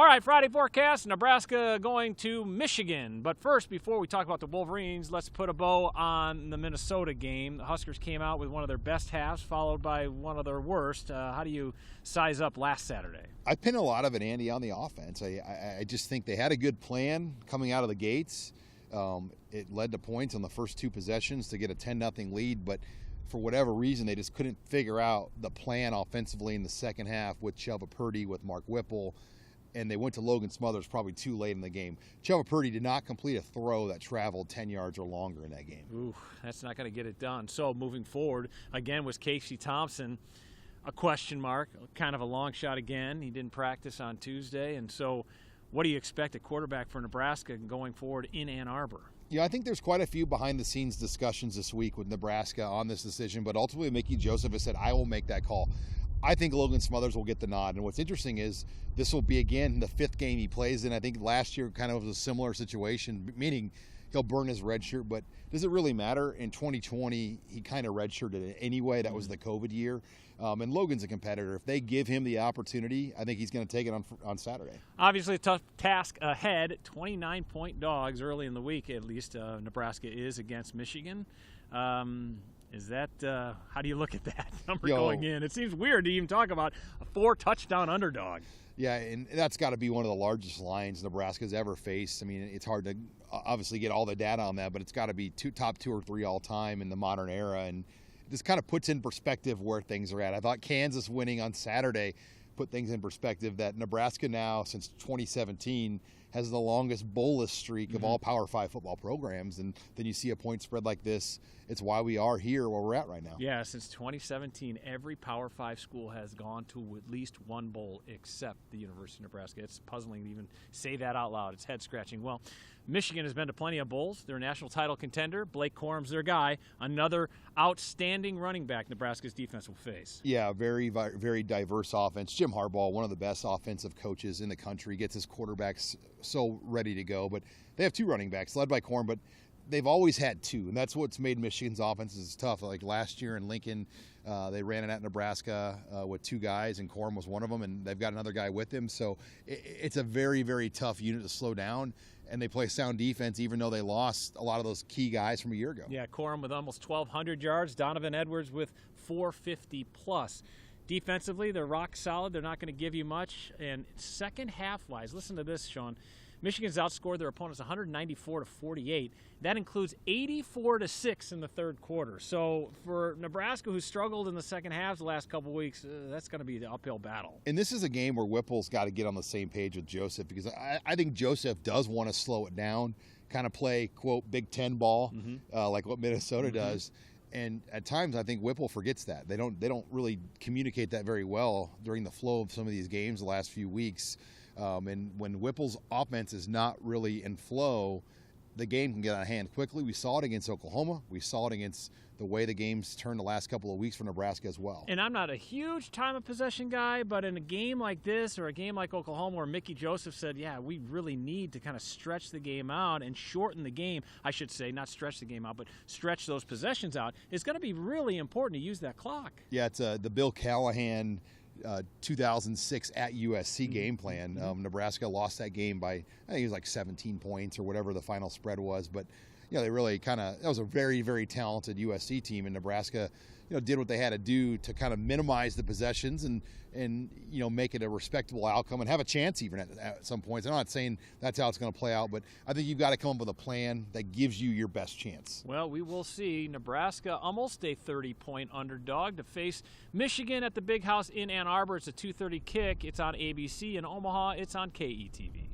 All right, Friday forecast, Nebraska going to Michigan. But first, before we talk about the Wolverines, let's put a bow on the Minnesota game. The Huskers came out with one of their best halves, followed by one of their worst. How do you size up last Saturday? I pin a lot of it, Andy, on the offense. I just think they had a good plan coming out of the gates. It led to points on the first two possessions to get a 10-0 lead, but for whatever reason, they just couldn't figure out the plan offensively in the second half with Chubba Purdy, with Mark Whipple, and they went to Logan Smothers probably too late in the game. Chubba Purdy did not complete a throw that traveled 10 yards or longer in that game. Ooh, that's not going to get it done. So moving forward, again, was Casey Thompson a question mark, kind of a long shot again. He didn't practice on Tuesday, and so what do you expect at quarterback for Nebraska going forward in Ann Arbor? Yeah, I think there's quite a few behind-the-scenes discussions this week with Nebraska on this decision, but ultimately Mickey Joseph has said, I will make that call. I think Logan Smothers will get the nod, and what's interesting is this will be, again, the fifth game he plays in. I think last year kind of was a similar situation, meaning he'll burn his red shirt, but does it really matter? In 2020, he kind of redshirted it anyway. That was the COVID year. And Logan's a competitor. If they give him the opportunity, I think he's going to take it on Saturday. Obviously, a tough task ahead. 29-point dogs early in the week, at least, Nebraska is against Michigan. Is that how do you look at that number going in? It seems weird to even talk about a 4-touchdown underdog. Yeah, and that's got to be one of the largest lines Nebraska's ever faced. I mean, it's hard to obviously get all the data on that, but it's got to be top 2 or 3 all time in the modern era, and this kind of puts in perspective where things are at. I thought Kansas winning on Saturday put things in perspective, that Nebraska now, since 2017, has the longest bowlless streak of all Power 5 football programs, and then you see a point spread like this. It's why we are here where we're at right now. Yeah, since 2017, every Power 5 school has gone to at least one bowl except the University of Nebraska. It's puzzling to even say that out loud. It's head-scratching. Well, Michigan has been to plenty of bowls. They're a national title contender. Blake Corum's their guy. Another outstanding running back Nebraska's defense will face. Yeah, very, very diverse offense. Jim Harbaugh, one of the best offensive coaches in the country, gets his quarterbacks so ready to go. But they have 2 running backs led by Corum, but they've always had 2, and that's what's made Michigan's offenses tough. Like last year in Lincoln, they ran it at Nebraska with 2 guys, and Corum was one of them, and they've got another guy with him. So it's a very, very tough unit to slow down, and they play sound defense even though they lost a lot of those key guys from a year ago. Yeah, Corum with almost 1,200 yards, Donovan Edwards with 450-plus. Defensively, they're rock solid. They're not going to give you much. And second half-wise, listen to this, Sean. Michigan's outscored their opponents 194-48. That includes 84-6 in the third quarter. So for Nebraska, who struggled in the second half the last couple weeks, that's going to be the uphill battle. And this is a game where Whipple's got to get on the same page with Joseph, because I think Joseph does want to slow it down, kind of play, quote, Big Ten ball, like what Minnesota does. And at times, I think Whipple forgets that. They don't really communicate that very well during the flow of some of these games the last few weeks. And when Whipple's offense is not really in flow, the game can get out of hand quickly. We saw it against Oklahoma. We saw it against the way the game's turned the last couple of weeks for Nebraska as well. And I'm not a huge time of possession guy, but in a game like this or a game like Oklahoma where Mickey Joseph said, yeah, we really need to kind of stretch the game out and shorten the game, I should say, not stretch the game out, but stretch those possessions out, it's going to be really important to use that clock. Yeah, it's the Bill Callahan 2006 at USC game plan. Nebraska lost that game by, I think it was like 17 points or whatever the final spread was, but they really that was a very, very talented USC team, and Nebraska, did what they had to do to kind of minimize the possessions and make it a respectable outcome and have a chance even at some points. I'm not saying that's how it's going to play out, but I think you've got to come up with a plan that gives you your best chance. Well, we will see. Nebraska almost a 30-point underdog to face Michigan at the Big House in Ann Arbor. It's a 2:30 kick. It's on ABC. In Omaha, it's on KETV.